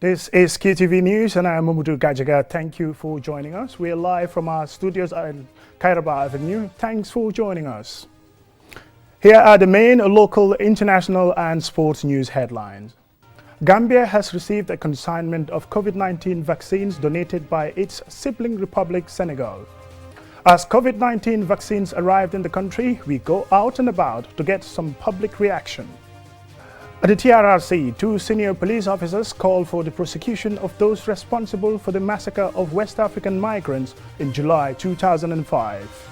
This is Qtv News and I am Mamudu Gajaga. Thank you for joining us. We are live from our studios in Kairaba Avenue. Thanks for joining us. Here are the main local, international and sports news headlines. Gambia has received a consignment of COVID-19 vaccines donated by its sibling republic Senegal. As COVID-19 vaccines arrived in the country, we go out and about to get some public reaction. At the TRRC, 2 senior police officers called for the prosecution of those responsible for the massacre of West African migrants in July 2005.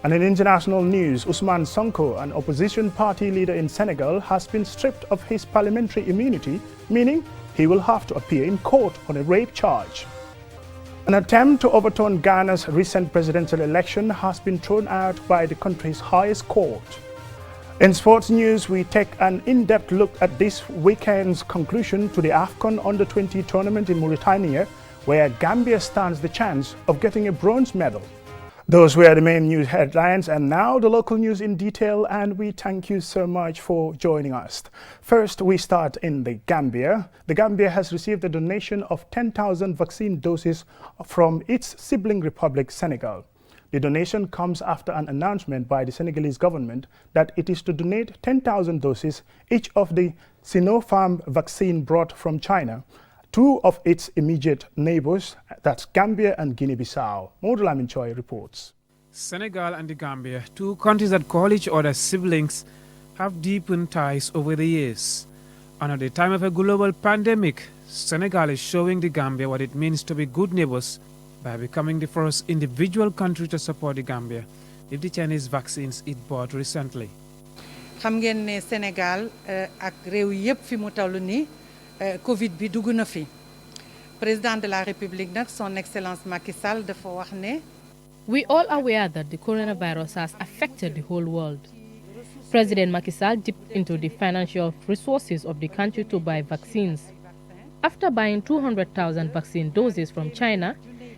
And in international news, Ousmane Sonko, an opposition party leader in Senegal, has been stripped of his parliamentary immunity, meaning he will have to appear in court on a rape charge. An attempt to overturn Ghana's recent presidential election has been thrown out by the country's highest court. In sports news, we take an in-depth look at this weekend's conclusion to the AFCON Under-20 tournament in Mauritania, where Gambia stands the chance of getting a bronze medal. Those were the main news headlines, and now the local news in detail, and we thank you so much for joining us. First, we start in the Gambia. The Gambia has received a donation of 10,000 vaccine doses from its sibling republic, Senegal. The donation comes after an announcement by the Senegalese government that it is to donate 10,000 doses each of the Sinopharm vaccine brought from China, 2 of its immediate neighbors, that's Gambia and Guinea-Bissau. Modulamin Choi reports. Senegal and the Gambia, 2 countries that call each other siblings, have deepened ties over the years. And at the time of a global pandemic, Senegal is showing the Gambia what it means to be good neighbors by becoming the first individual country to support the Gambia with the Chinese vaccines it bought recently. xam ngeen ne Sénégal ak réew yépp fi mu tollu ni Covid bi dugg na fi président de la République nag son excellence Macky Sall dafa wax ne. We all are aware that the coronavirus has affected the whole world. President Macky Sall dipped into the financial resources of the country to buy vaccines. After buying 200,000 vaccine doses from China,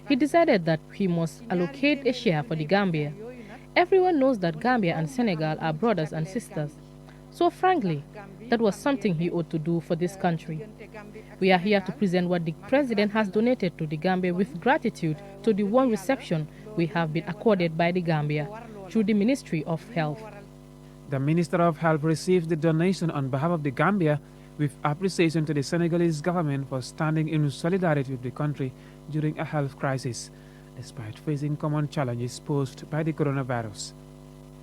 he decided that he must allocate a share for the Gambia. Everyone knows that Gambia and Senegal are brothers and sisters. So frankly, that was something he ought to do for this country. We are here to present what the President has donated to the Gambia with gratitude to the warm reception we have been accorded by the Gambia through the Ministry of Health. The Minister of Health received the donation on behalf of the Gambia with appreciation to the Senegalese government for standing in solidarity with the country during a health crisis, despite facing common challenges posed by the coronavirus.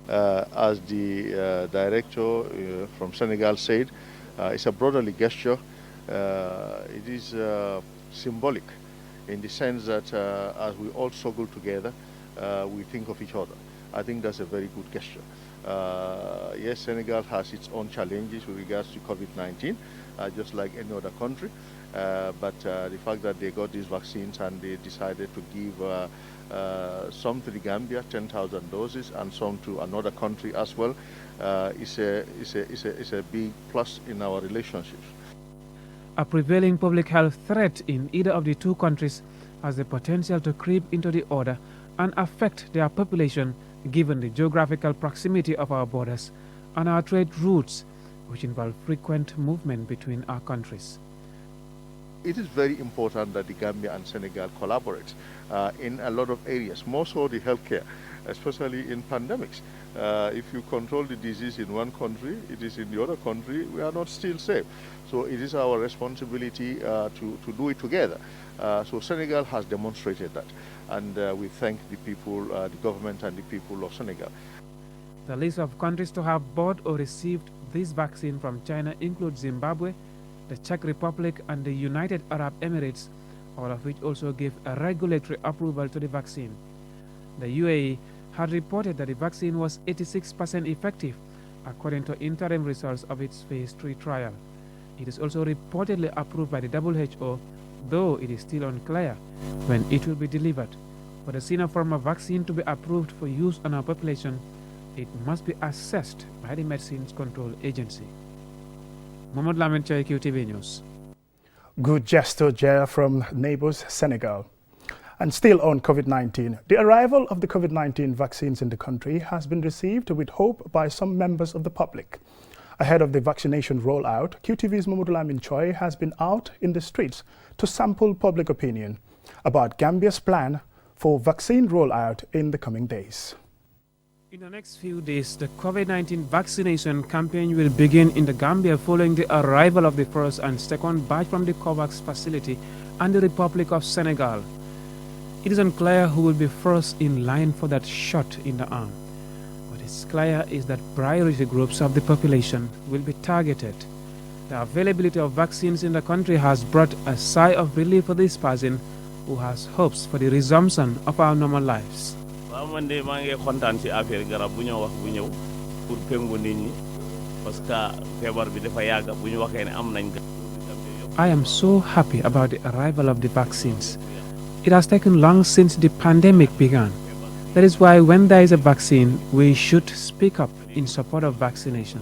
As the director from Senegal said, it's a brotherly gesture. It is symbolic in the sense that as we all struggle together, we think of each other. I think that's a very good gesture. Yes, Senegal has its own challenges with regards to COVID-19, just like any other country. But the fact that they got these vaccines and they decided to give some to the Gambia, 10,000 doses, and some to another country as well, is a big plus in our relationships. A prevailing public health threat in either of the 2 countries has the potential to creep into the order and affect their population, given the geographical proximity of our borders and our trade routes, which involve frequent movement between our countries. It is very important that the Gambia and Senegal collaborate in a lot of areas, more so the healthcare, especially in pandemics. If you control the disease in one country, it is in the other country, we are not still safe. So it is our responsibility to do it together. So Senegal has demonstrated that, and we thank the people, the government and the people of Senegal. The list of countries to have bought or received this vaccine from China includes Zimbabwe, the Czech Republic and the United Arab Emirates, all of which also gave a regulatory approval to the vaccine. The UAE had reported that the vaccine was 86% effective, according to interim results of its phase 3 trial. It is also reportedly approved by the WHO, though it is still unclear when it will be delivered. For the Sinopharm vaccine to be approved for use on our population, it must be assessed by the Medicines Control Agency. Mohamed Lamin Chai, Qtv News. Good gesture there from neighbors Senegal. And still on COVID-19, the arrival of the COVID-19 vaccines in the country has been received with hope by some members of the public. Ahead of the vaccination rollout, QTV's Mamudulamin Choi has been out in the streets to sample public opinion about Gambia's plan for vaccine rollout in the coming days. In the next few days, the COVID-19 vaccination campaign will begin in the Gambia following the arrival of the first and second batch from the COVAX facility and the Republic of Senegal. It is unclear who will be first in line for that shot in the arm. What is clear is that priority groups of the population will be targeted. The availability of vaccines in the country has brought a sigh of relief for this person who has hopes for the resumption of our normal lives. I am so happy about the arrival of the vaccines. It has taken long since the pandemic began. That is why when there is a vaccine, we should speak up in support of vaccination.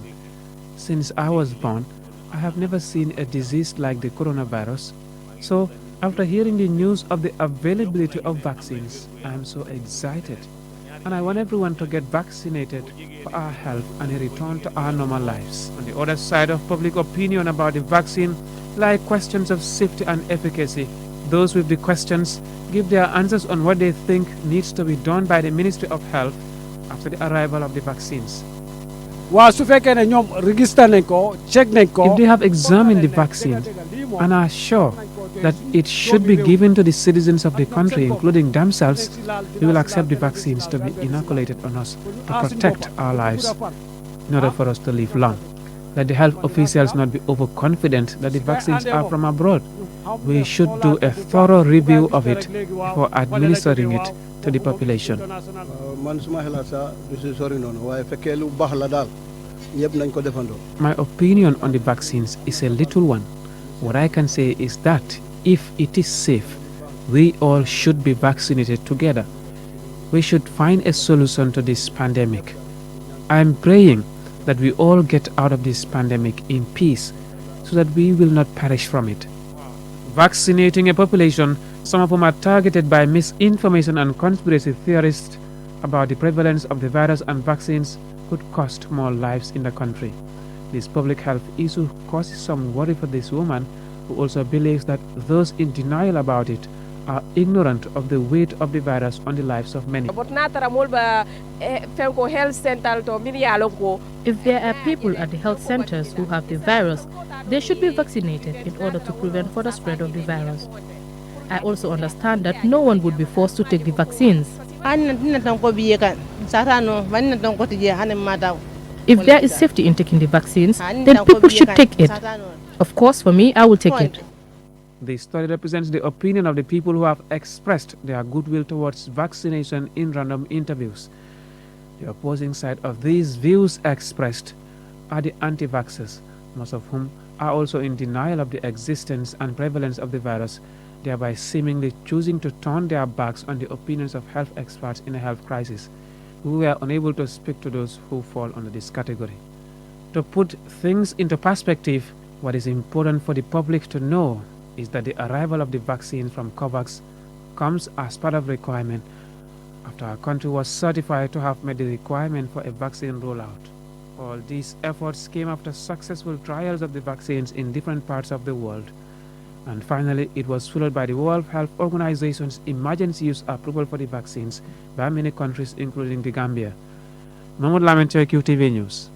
Since I was born, I have never seen a disease like the coronavirus. So, after hearing the news of the availability of vaccines, I am so excited. And I want everyone to get vaccinated for our health and a return to our normal lives. On the other side of public opinion about the vaccine lie questions of safety and efficacy. Those with the questions give their answers on what they think needs to be done by the Ministry of Health after the arrival of the vaccines. If they have examined the vaccine and are sure that it should be given to the citizens of the country, including themselves, we will accept the vaccines to be inoculated on us to protect our lives in order for us to live long. Let the health officials not be overconfident that the vaccines are from abroad. We should do a thorough review of it before administering it to the population. My opinion on the vaccines is a little one. What I can say is that if it is safe, we all should be vaccinated together. We should find a solution to this pandemic. I am praying that we all get out of this pandemic in peace so that we will not perish from it. Vaccinating a population, some of whom are targeted by misinformation and conspiracy theorists about the prevalence of the virus and vaccines, could cost more lives in the country. This public health issue causes some worry for this woman, who also believes that those in denial about it are ignorant of the weight of the virus on the lives of many. If there are people at the health centers who have the virus, they should be vaccinated in order to prevent further spread of the virus. I also understand that no one would be forced to take the vaccines. If there is safety in taking the vaccines, then people should take it. Of course, for me, I will take it. This story represents the opinion of the people who have expressed their goodwill towards vaccination in random interviews. The opposing side of these views expressed are the anti-vaxxers, most of whom are also in denial of the existence and prevalence of the virus, thereby seemingly choosing to turn their backs on the opinions of health experts in a health crisis, who were unable to speak to those who fall under this category. To put things into perspective, what is important for the public to know is that the arrival of the vaccine from COVAX comes as part of requirement after our country was certified to have met the requirement for a vaccine rollout. All these efforts came after successful trials of the vaccines in different parts of the world. And finally, it was followed by the World Health Organization's emergency use approval for the vaccines by many countries, including the Gambia. Mahmoud Lamentary, QTV News.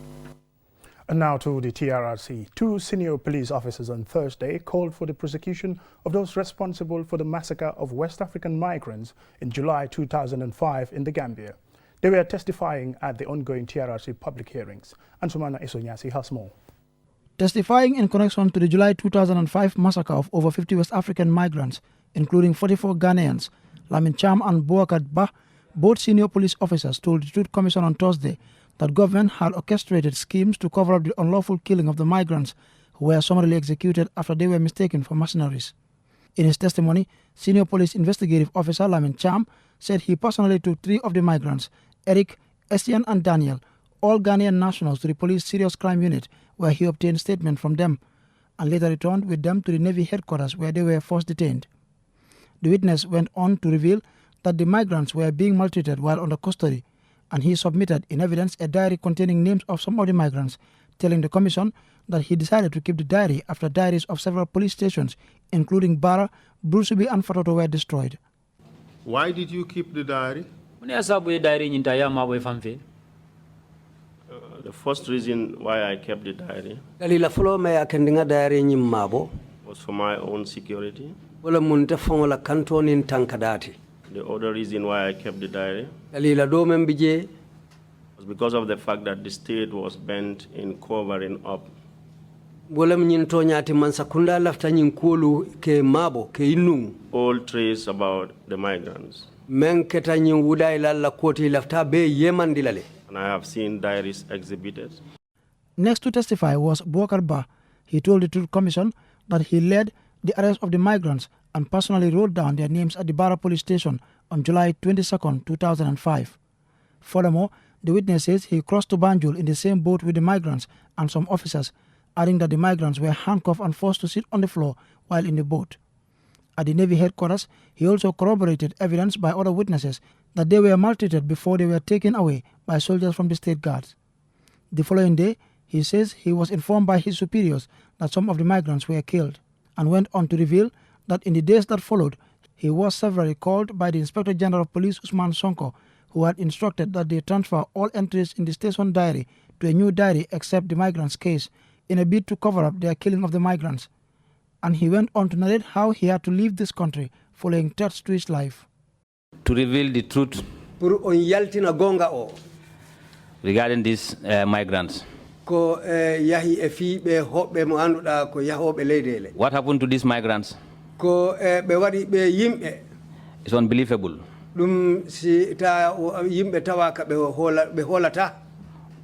And now to the TRRC. Two senior police officers on Thursday called for the prosecution of those responsible for the massacre of West African migrants in July 2005 in the Gambia. They were testifying at the ongoing TRRC public hearings. Ansumana Isonyasi has more. Testifying in connection to the July 2005 massacre of over 50 West African migrants, including 44 Ghanaians, Lamin Cham and Bouakat Bah, both senior police officers told the Truth Commission on Thursday that government had orchestrated schemes to cover up the unlawful killing of the migrants who were summarily executed after they were mistaken for mercenaries. In his testimony, senior police investigative officer Lamin Cham said he personally took 3 of the migrants, Eric, Estienne and Daniel, all Ghanaian nationals, to the police serious crime unit where he obtained statement from them and later returned with them to the Navy headquarters where they were first detained. The witness went on to reveal that the migrants were being maltreated while under custody, and he submitted in evidence a diary containing names of some of the migrants, telling the commission that he decided to keep the diary after diaries of several police stations, including Bara, Brusubi and Fatoto, were destroyed. Why did you keep the diary? The first reason why I kept the diary was for my own security. The other reason why I kept the diary was because of the fact that the state was bent in covering up all trace about the migrants. And I have seen diaries exhibited. Next to testify was Bouakar Ba. He told the Truth Commission that he led the arrest of the migrants and personally wrote down their names at the Bara police station on July 22, 2005. Furthermore, the witness says he crossed to Banjul in the same boat with the migrants and some officers, adding that the migrants were handcuffed and forced to sit on the floor while in the boat. At the Navy headquarters, he also corroborated evidence by other witnesses that they were maltreated before they were taken away by soldiers from the state guards. The following day, he says he was informed by his superiors that some of the migrants were killed, and went on to reveal that in the days that followed, he was severally called by the Inspector General of Police Usman Sonko, who had instructed that they transfer all entries in the station diary to a new diary except the migrants' case, in a bid to cover up their killing of the migrants. And he went on to narrate how he had to leave this country following threats to his life. To reveal the truth regarding these migrants. What happened to these migrants? It's unbelievable.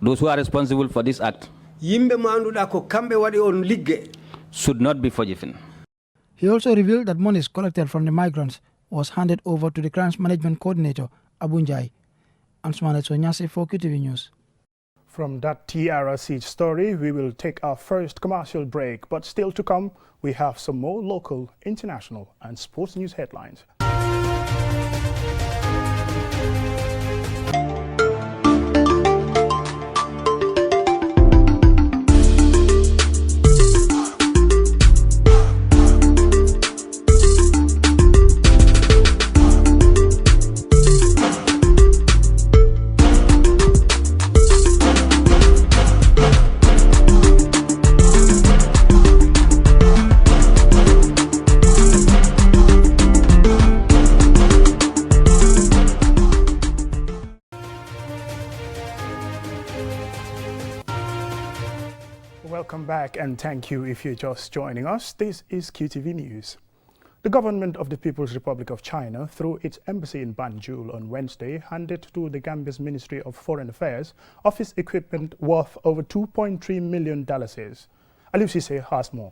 Those who are responsible for this act should not be forgiven. He also revealed that monies collected from the migrants was handed over to the Crimes Management Coordinator, Abunjai. Ansmane Sonyasi for Qtv News. From that TRRC story, we will take our first commercial break, but still to come, we have some more local, international and sports news headlines. Welcome back and thank you if you're just joining us. This is Qtv News. The government of the People's Republic of China, through its embassy in Banjul on Wednesday, handed to the Gambia's Ministry of Foreign Affairs office equipment worth over $2.3 million. Aliou Cissé has more.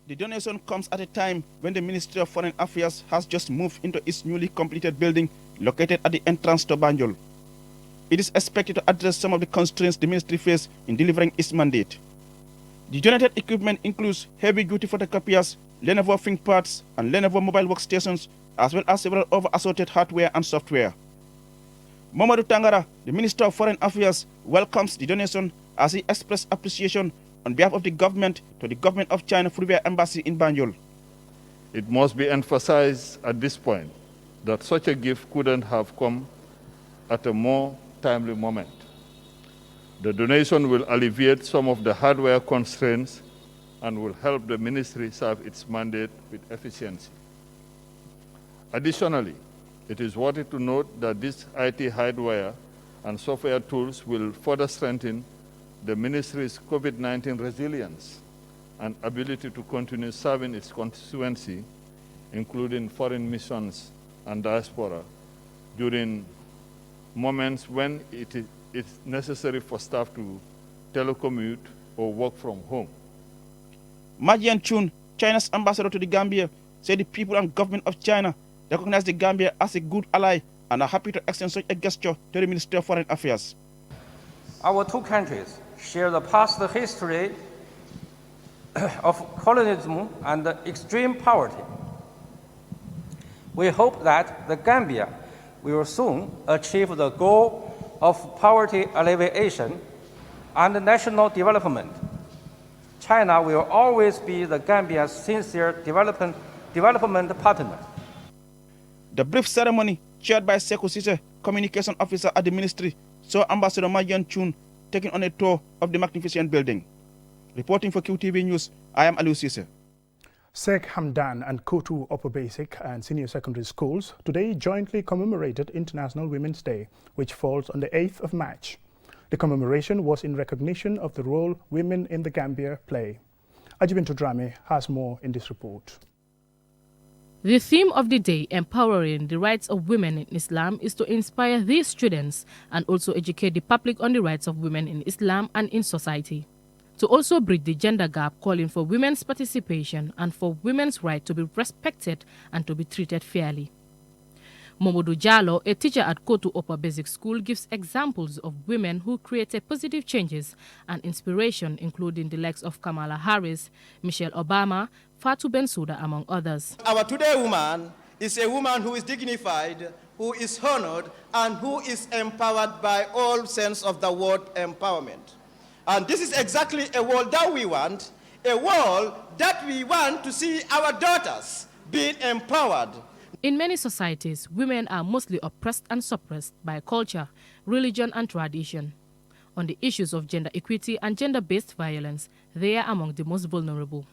The donation comes at a time when the Ministry of Foreign Affairs has just moved into its newly completed building located at the entrance to Banjul. It is expected to address some of the constraints the ministry faces in delivering its mandate. The donated equipment includes heavy-duty photocopiers, Lenovo ThinkPads, and Lenovo mobile workstations, as well as several other assorted hardware and software. Mamadou Tangara, the Minister of Foreign Affairs, welcomes the donation as he expressed appreciation on behalf of the government to the government of China through their embassy in Banjul. It must be emphasized at this point that such a gift couldn't have come at a more timely moment. The donation will alleviate some of the hardware constraints and will help the ministry serve its mandate with efficiency. Additionally, it is worthy to note that this IT hardware and software tools will further strengthen the ministry's COVID-19 resilience and ability to continue serving its constituency, including foreign missions and diaspora, during moments when it is necessary for staff to telecommute or work from home. Majian Chun, China's ambassador to the Gambia, said the people and government of China recognize the Gambia as a good ally and are happy to extend such a gesture to the Ministry of Foreign Affairs. Our two countries share the past history of colonialism and extreme poverty. We hope that the Gambia will soon achieve the goal of poverty alleviation and national development. China will always be the Gambia's sincere development partner. The brief ceremony, chaired by Sekou Cisse, communication officer at the ministry, saw Ambassador Ma Yuen-chun taking on a tour of the magnificent building. Reporting for QTV News, I am Aliou Cisse. Sheikh Hamdan and Kotu Upper Basic and Senior Secondary Schools today jointly commemorated International Women's Day, which falls on the 8th of March. The commemoration was in recognition of the role women in the Gambia play. Ajibintu Drame has more in this report. The theme of the day, empowering the rights of women in Islam, is to inspire these students and also educate the public on the rights of women in Islam and in society. To also bridge the gender gap, calling for women's participation and for women's right to be respected and to be treated fairly. Momodu Jallo, a teacher at Kotu Upper Basic School, gives examples of women who created positive changes and inspiration, including the likes of Kamala Harris, Michelle Obama, Fatou Bensouda, among others. Our today woman is a woman who is dignified, who is honored, and who is empowered by all sense of the word empowerment. And this is exactly a world that we want, a world that we want to see our daughters being empowered. In many societies, women are mostly oppressed and suppressed by culture, religion, and tradition. On the issues of gender equity and gender-based violence, they are among the most vulnerable.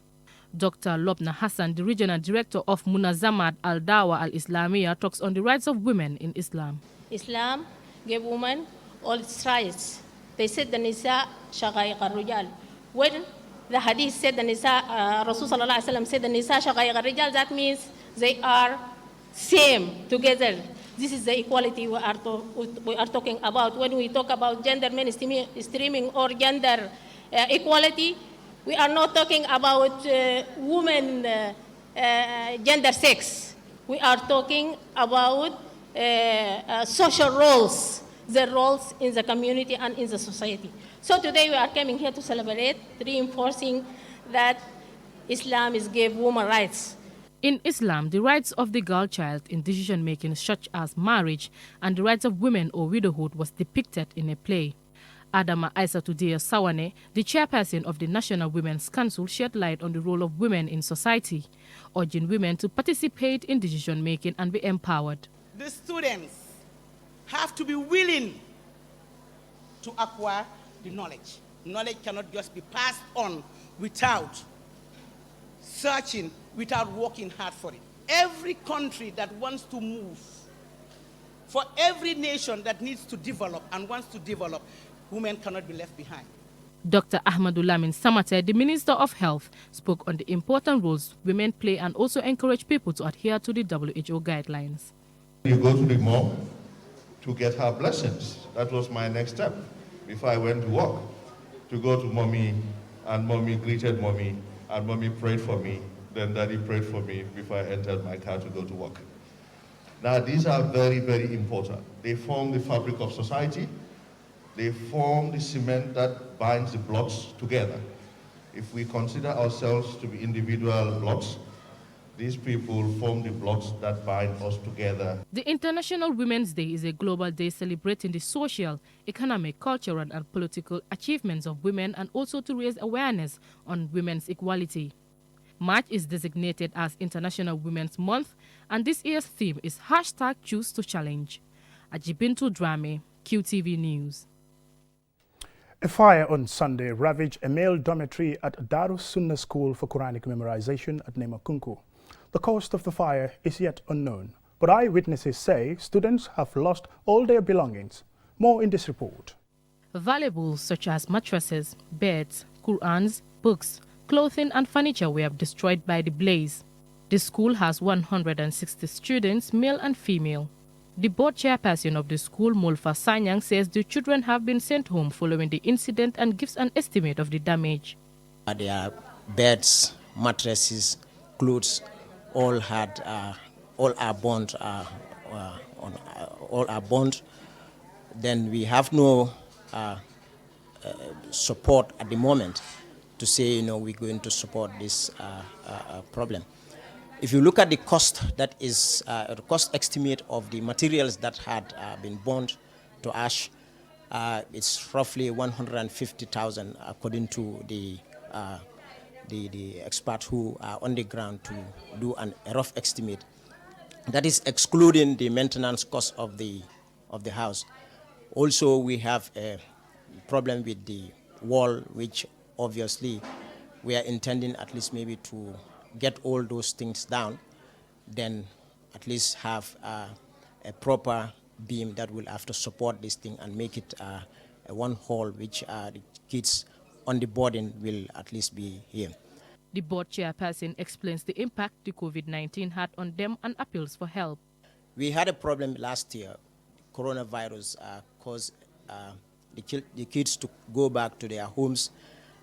Dr. Lobna Hassan, the regional director of Munazamat al-Dawa al-Islamiyya, talks on the rights of women in Islam. Islam gave women all its rights. They said the Nisa shaqaiq al-rijal. When the hadith said the Nisa, Rasul sallallahu alaihi wasallam said the Nisa shaqaiq al-rijal, that means they are same together. This is the equality we are talking about. When we talk about gender mainstreaming or gender equality, we are not talking about women gender sex. We are talking about social roles, the roles in the community and in the society. So today we are coming here to celebrate, reinforcing that Islam is gave women rights. In Islam, the rights of the girl child in decision-making such as marriage and the rights of women or widowhood was depicted in a play. Adama Aissatou Sawane, the chairperson of the National Women's Council, shed light on the role of women in society, urging women to participate in decision-making and be empowered. The students have to be willing to acquire the knowledge. Knowledge cannot just be passed on without searching, without working hard for it. Every country that wants to move, for every nation that needs to develop and wants to develop, women cannot be left behind. Dr. Ahmadou Lamin Samate, the Minister of Health, spoke on the important roles women play and also encouraged people to adhere to the WHO guidelines. You go to the mom to get her blessings. That was my next step before I went to work, to go to mommy, and mommy greeted mommy, and mommy prayed for me. Then daddy prayed for me before I entered my car to go to work. Now these are very, very important. They form the fabric of society. They form the cement that binds the blocks together. If we consider ourselves to be individual blocks, these people form the blocks that bind us together. The International Women's Day is a global day celebrating the social, economic, cultural, and political achievements of women and also to raise awareness on women's equality. March is designated as International Women's Month, and this year's theme is #ChooseToChallenge. Ajibintu Drame, QTV News. A fire on Sunday ravaged a male dormitory at Darus Sunnah School for Quranic Memorization at Nemakunku. The cause of the fire is yet unknown, but eyewitnesses say students have lost all their belongings. More in this report. Valuables such as mattresses, beds, Qurans, books, clothing and furniture were destroyed by the blaze. The school has 160 students, male and female. The board chairperson of the school, Mulfa Sanyang, says the children have been sent home following the incident and gives an estimate of the damage. Their beds, mattresses, clothes, all are burned. All are burned. Then we have no support at the moment to say, we're going to support this problem. If you look at the cost, that is the cost estimate of the materials that had been burned to ash, It's roughly 150,000 according to the experts who are on the ground to do a rough estimate. That is excluding the maintenance cost of the house. Also, we have a problem with the wall, which obviously we are intending at least maybe to get all those things down, then at least have a proper beam that will have to support this thing and make it a one hall, which the kids on the boarding will at least be here. The board chairperson explains the impact the COVID-19 had on them and appeals for help. We had a problem last year. Coronavirus caused the kids to go back to their homes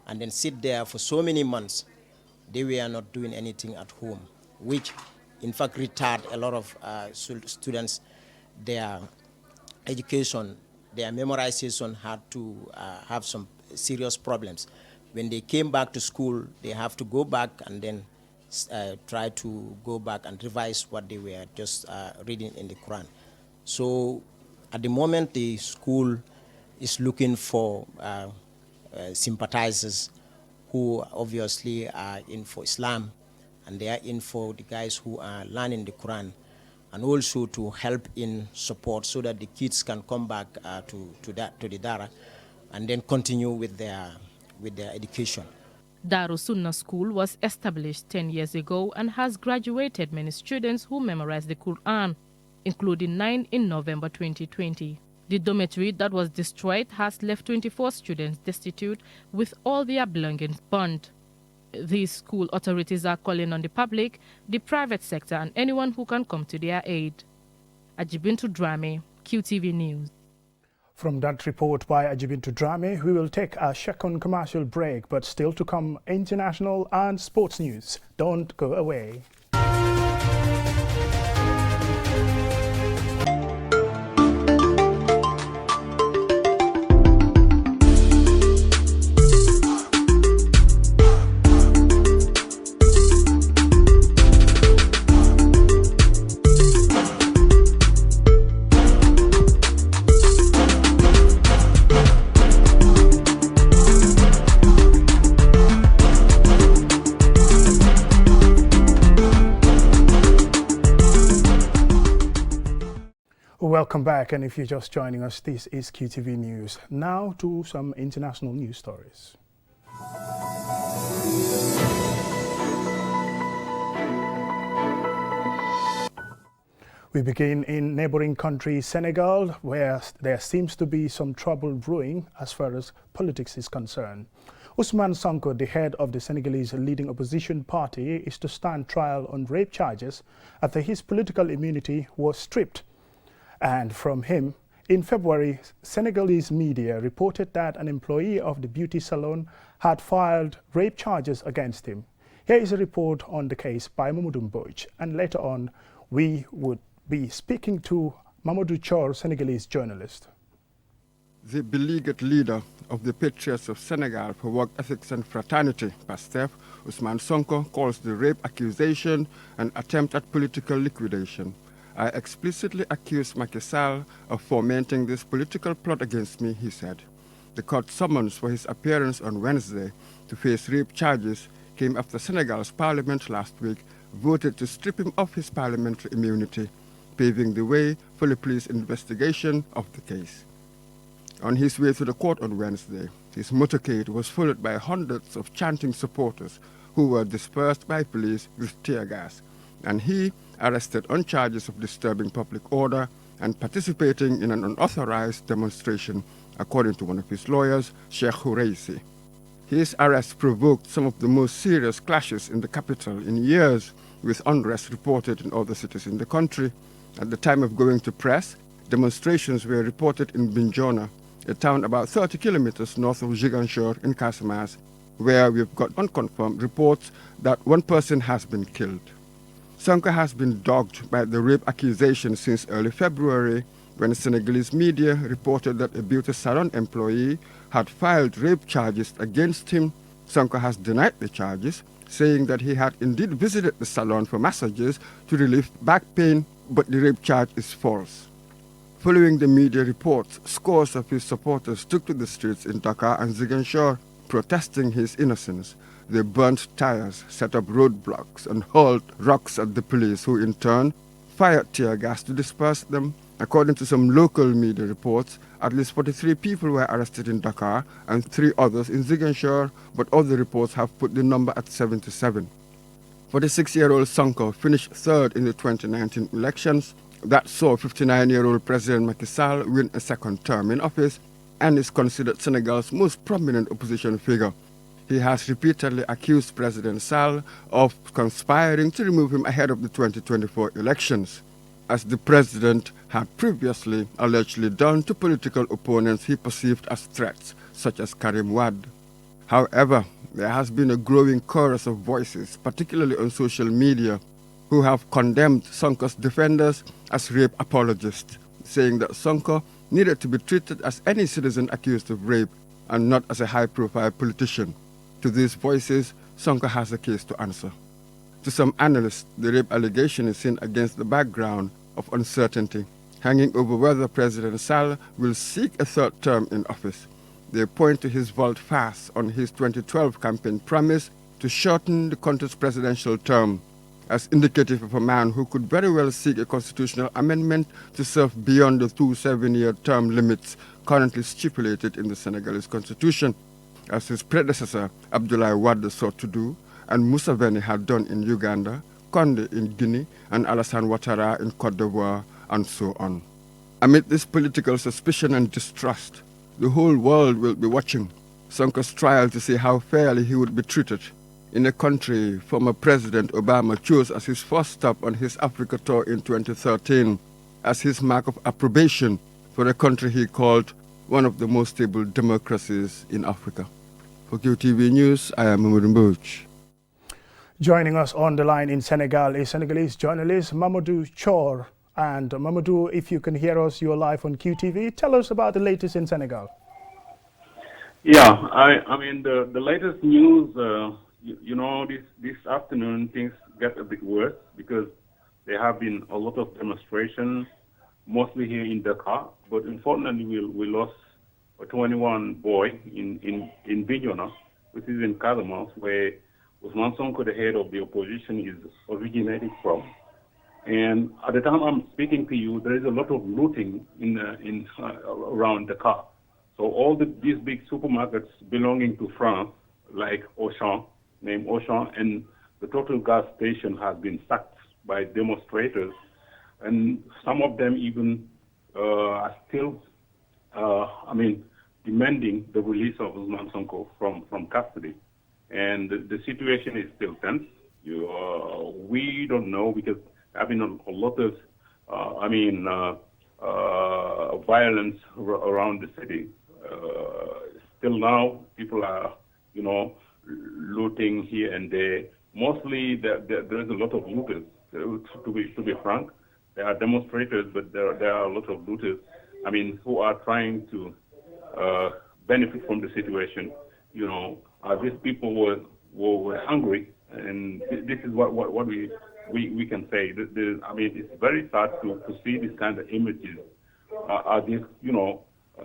and then sit there for so many months. They were not doing anything at home, which in fact retarded a lot of students. Their education, their memorization had to have some serious problems. When they came back to school, they have to go back and then try to go back and revise what they were just reading in the Quran. So at the moment, the school is looking for sympathizers who obviously are in for Islam, and they are in for the guys who are learning the Quran, and also to help in support so that the kids can come back to the Dara and then continue with their education. Darul Sunnah School was established 10 years ago and has graduated many students who memorize the Quran, including 9 in November 2020. The dormitory that was destroyed has left 24 students destitute with all their belongings burned. These school authorities are calling on the public, the private sector, and anyone who can come to their aid. Ajibintu Drame, Qtv News. From that report by Ajibintu Drame, we will take a second commercial break, but still to come international and sports news. Don't go away. Welcome back, and if you're just joining us, this is QTV News. Now to some international news stories. We begin in neighboring country Senegal, where there seems to be some trouble brewing as far as politics is concerned. Ousmane Sonko, the head of the Senegalese leading opposition party, is to stand trial on rape charges after his political immunity was stripped. And from him, in February, Senegalese media reported that an employee of the beauty salon had filed rape charges against him. Here is a report on the case by Mamadou Mbodj, and later on we would be speaking to Mamadou Chor, Senegalese journalist. The beleaguered leader of the Patriots of Senegal for Work Ethics and Fraternity, PASTEF, Ousmane Sonko, calls the rape accusation an attempt at political liquidation. I explicitly accuse Macky Sall of fomenting this political plot against me, he said. The court summons for his appearance on Wednesday to face rape charges came after Senegal's parliament last week voted to strip him of his parliamentary immunity, paving the way for the police investigation of the case. On his way to the court on Wednesday, his motorcade was followed by hundreds of chanting supporters who were dispersed by police with tear gas, and he arrested on charges of disturbing public order and participating in an unauthorized demonstration, according to one of his lawyers, Sheikh Houreissi. His arrest provoked some of the most serious clashes in the capital in years, with unrest reported in other cities in the country. At the time of going to press, demonstrations were reported in Bignona, a town about 30 kilometers north of Ziguinchor in Casamance, where we've got unconfirmed reports that one person has been killed. Sonko has been dogged by the rape accusation since early February, when Senegalese media reported that a beauty salon employee had filed rape charges against him. Sonko has denied the charges, saying that he had indeed visited the salon for massages to relieve back pain, but the rape charge is false. Following the media reports, scores of his supporters took to the streets in Dakar and Ziguinchor, protesting his innocence. They burnt tires, set up roadblocks, and hurled rocks at the police, who in turn fired tear gas to disperse them. According to some local media reports, at least 43 people were arrested in Dakar and 3 others in Ziguinchor, but other reports have put the number at 77. 46-year-old Sonko finished third in the 2019 elections that saw 59-year-old President Macky Sall win a second term in office and is considered Senegal's most prominent opposition figure. He has repeatedly accused President Sall of conspiring to remove him ahead of the 2024 elections, as the president had previously allegedly done to political opponents he perceived as threats, such as Karim Wade. However, there has been a growing chorus of voices, particularly on social media, who have condemned Sonko's defenders as rape apologists, saying that Sonko needed to be treated as any citizen accused of rape and not as a high-profile politician. To these voices, Sonko has a case to answer. To some analysts, the rape allegation is seen against the background of uncertainty, hanging over whether President Sall will seek a third term in office. They point to his volte-face on his 2012 campaign promise to shorten the country's presidential term, as indicative of a man who could very well seek a constitutional amendment to serve beyond the 2 7-year term limits currently stipulated in the Senegalese constitution, as his predecessor Abdoulaye Wade sought to do, and Museveni had done in Uganda, Condé in Guinea, and Alassane Ouattara in Côte d'Ivoire, and so on. Amid this political suspicion and distrust, the whole world will be watching Sonko's trial to see how fairly he would be treated in a country former President Obama chose as his first stop on his Africa tour in 2013 as his mark of approbation for a country he called one of the most stable democracies in Africa. For Qtv News, I am Mamadou Mbouch. Joining us on the line in Senegal is Senegalese journalist Mamadou Chor. And Mamadou, if you can hear us, you're live on QTV. Tell us about the latest in Senegal. Yeah, I mean, the latest news, you know, this afternoon things get a bit worse because there have been a lot of demonstrations, mostly here in Dakar. But unfortunately, we lost a 21 boy in Bignona, which is in Casamance, where Ousmane Sonko, the head of the opposition, is originating from. And at the time I'm speaking to you, there is a lot of looting around Dakar. So all these big supermarkets belonging to France, like Auchan, named Auchan, and the total gas station has been sacked by demonstrators. And some of them even are still, demanding the release of Ousmane Sonko from custody. And the situation is still tense. We don't know because there have been a lot of, violence around the city. Still now, people are, looting here and there. Mostly, there is a lot of looters. To be frank, there are demonstrators, but there are a lot of looters. Who are trying to benefit from the situation. These people were hungry, and this is what we can say. It's very sad to see this kind of images.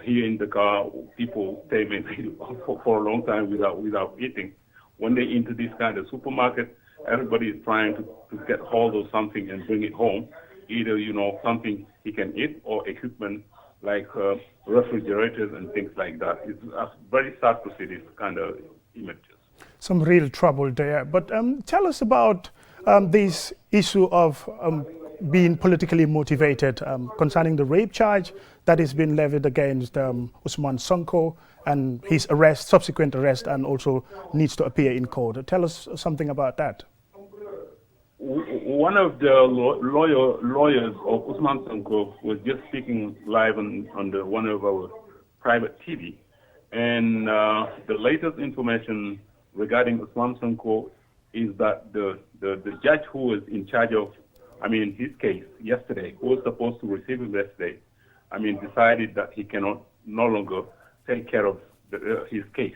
Here in Dakar, people stay maybe for a long time without eating. When they enter this kind of supermarket, everybody is trying to get hold of something and bring it home. Either, something he can eat or equipment like refrigerators and things like that. It's very sad to see this kind of images. Some real trouble there. But tell us about this issue of being politically motivated concerning the rape charge that has been levied against Ousmane Sonko and his subsequent arrest, and also needs to appear in court. Tell us something about that. One of the lawyers of Ousmane Sonko was just speaking live on one of our private TV, and the latest information regarding Ousmane Sonko is that the judge who was in charge of, his case yesterday, who was supposed to receive him yesterday, decided that he cannot no longer take care of his case.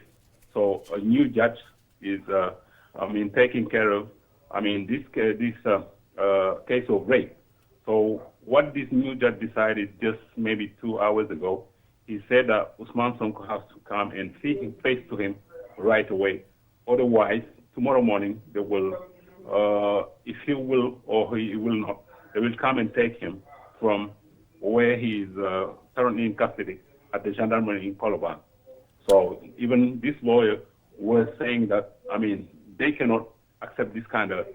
So a new judge is, taking care of, this case of rape. So what this new judge decided just maybe 2 hours ago, he said that Usman Sonko has to come and see him face to him right away. Otherwise, tomorrow morning, they will, if he will or he will not, they will come and take him from where he is currently in custody at the gendarmerie in Coloban. So even this lawyer was saying that, I mean, they cannot accept this kind of,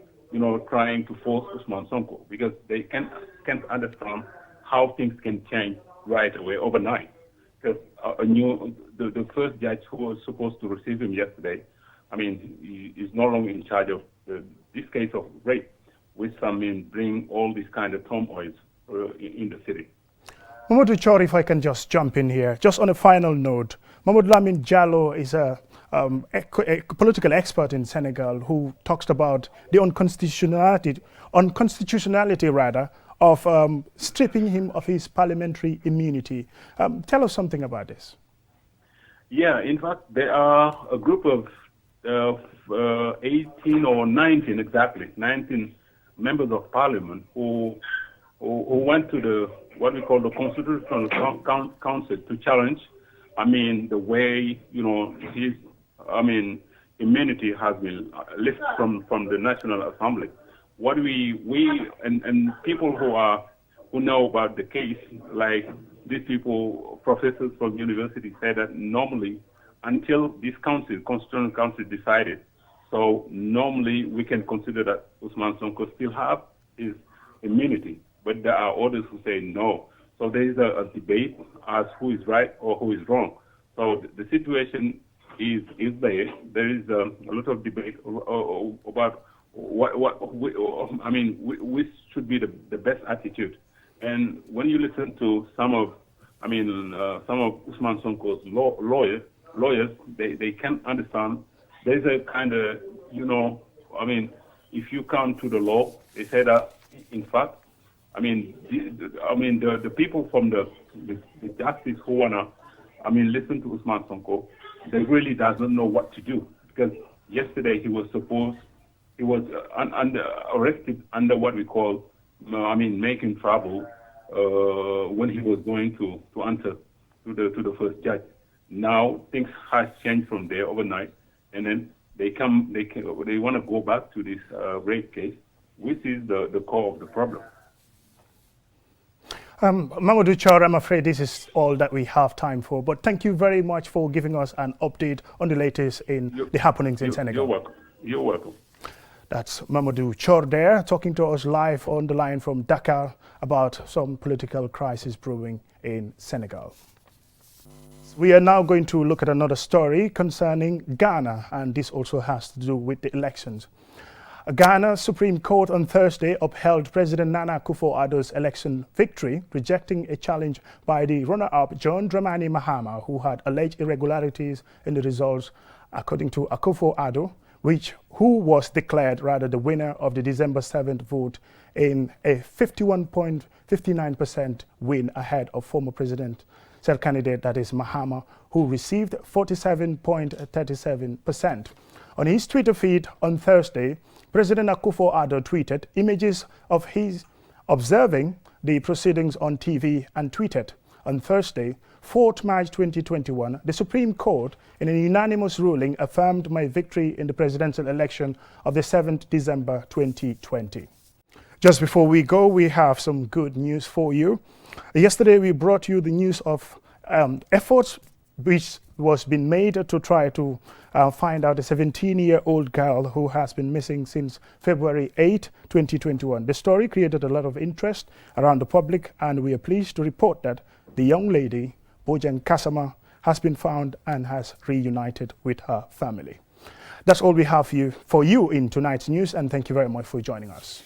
trying to force Usman Sonko because they can't understand how things can change right away overnight. Because the first judge who was supposed to receive him yesterday, I mean, he is no longer in charge of this case of rape, which bring all these kind of turmoil in the city. Mamadou Chor, if I can just jump in here, just on a final note, Mamadou Lamine Diallo is a political expert in Senegal who talks about the unconstitutionality of stripping him of his parliamentary immunity. Tell us something about this. Yeah, in fact, there are a group of 18 or 19, exactly, 19 members of parliament who went to what we call the Constitutional Council to challenge, the way, his, immunity has been lifted from the National Assembly. What we and people who know about the case, like these people, professors from university, say that normally until this Constitutional Council decided, so normally we can consider that Usman Sonko still have his immunity, but there are others who say no. So there is a debate as who is right or who is wrong. So the situation is there. There is a lot of debate about which should be the best attitude. And when you listen to some of Usman Sonko's lawyers, they can't understand. There's a kind of, if you come to the law, they say that, in fact, the people from the justice who wanna, listen to Usman Sonko, they really doesn't know what to do, because yesterday he was arrested under what we call, making trouble when he was going to answer to the first judge. Now things has changed from there overnight, and then they want to go back to this rape case, which is the core of the problem. Mamadou Chor, I'm afraid this is all that we have time for, but thank you very much for giving us an update on the latest in the happenings in Senegal. You're welcome. You're welcome. That's Mamadou Chor there, talking to us live on the line from Dakar about some political crisis brewing in Senegal. We are now going to look at another story concerning Ghana, and this also has to do with the elections. Ghana's Supreme Court on Thursday upheld President Nana Akufo-Addo's election victory, rejecting a challenge by the runner-up John Dramani Mahama, who had alleged irregularities in the results, according to Akufo-Addo, who was declared the winner of the December 7th vote in a 51.59% win ahead of former presidential candidate, that is Mahama, who received 47.37%. On his Twitter feed on Thursday, President Akufo-Addo tweeted images of his observing the proceedings on TV and tweeted, on Thursday, 4th March 2021, the Supreme Court, in a unanimous ruling, affirmed my victory in the presidential election of the 7th December 2020. Just before we go, we have some good news for you. Yesterday, we brought you the news of efforts which was being made to try to find out a 17-year-old girl who has been missing since February 8, 2021. The story created a lot of interest around the public, and we are pleased to report that the young lady, Bojan Kasama, has been found and has reunited with her family. That's all we have for you in tonight's news, and thank you very much for joining us.